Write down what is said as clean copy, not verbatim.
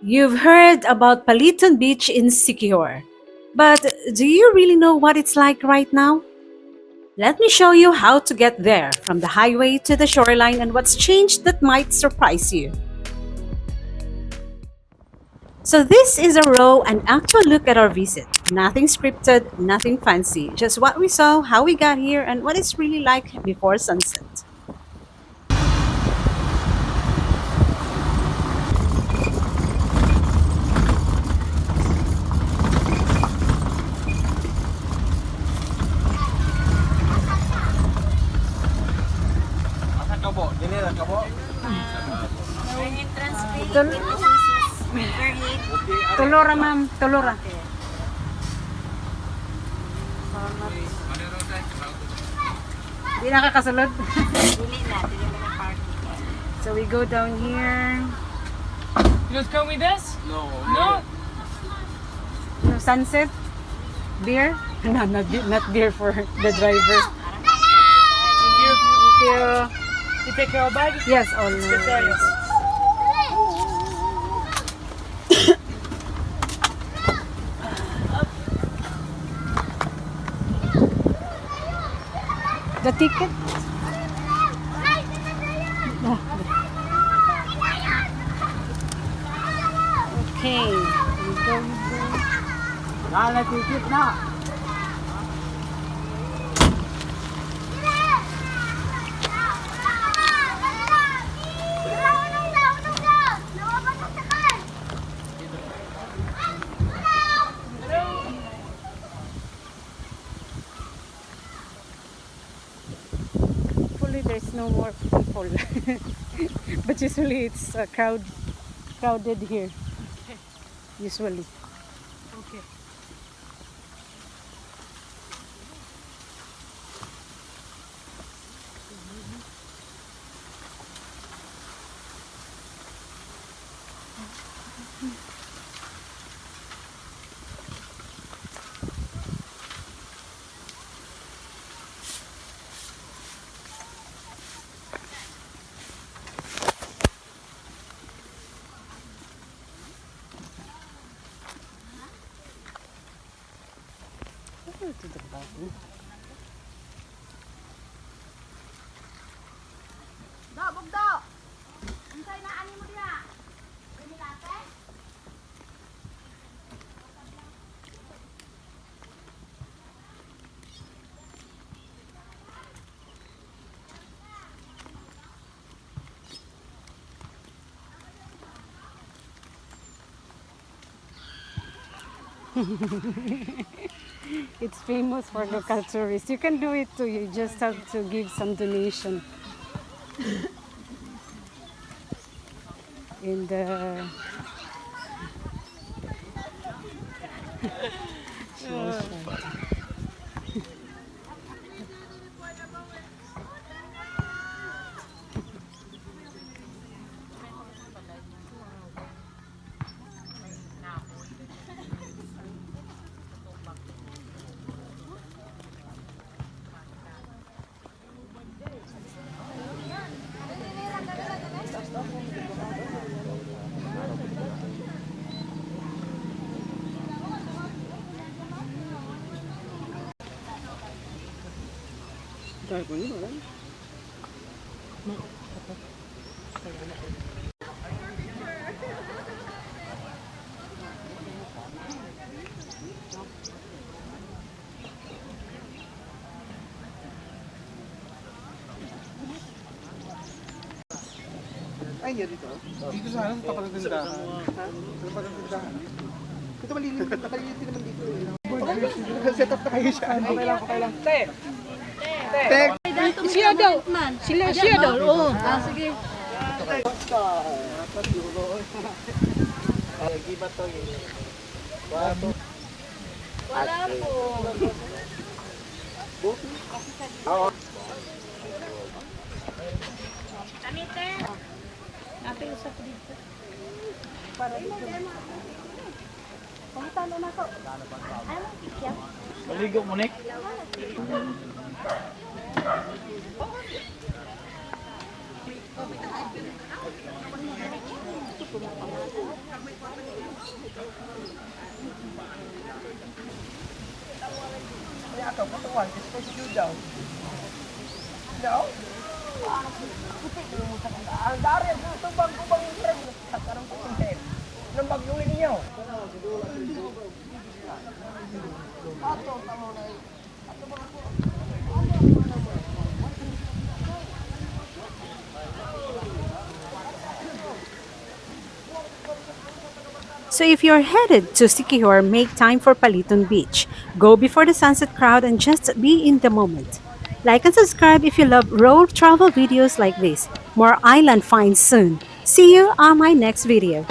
You've heard about Paliton Beach in Siquijor, but do you really know what it's like right now? Let me show you how to get there from the highway to the shoreline and what's changed that might surprise you. So this is a raw and actual look at our visit. Nothing scripted, nothing fancy, just what we saw, how we got here, and what it's really like before sunset. Tul Tulura ma'am, tulura. Di nakakasulod. So we go down here. You guys come with us? No. No? No sunset. Beer? No, not beer for the driver. Thank you. Thank you. You take your bag? Yes, all. Good thanks. The ticket? Okay. We go. Nala ticket na. Hopefully there's no more people. But usually it's crowded here. Usually. Okay. Go to the bottom. It's famous for local tourists. You can do it too. You just have to give some donation. In the Ay, dito. Dito sana sa tapat ng tindahan. Sa tapat ng tindahan. Ito malilim din naman dito. Set up na kayo siya. Okay lang, okay lang. Te! siya daw. Siya daw. Oo. Sige. Gibat to yun. Wala po. Oo. Natin usap dito. Para dito. Pangitalo na ko. Ano pikya? Maligo mo, Nick. So if you're headed to Siquijor, make time for Paliton Beach. Go before the sunset crowd and just be in the moment. Like and subscribe if you love road travel videos like this. More island finds soon. See you on my next video.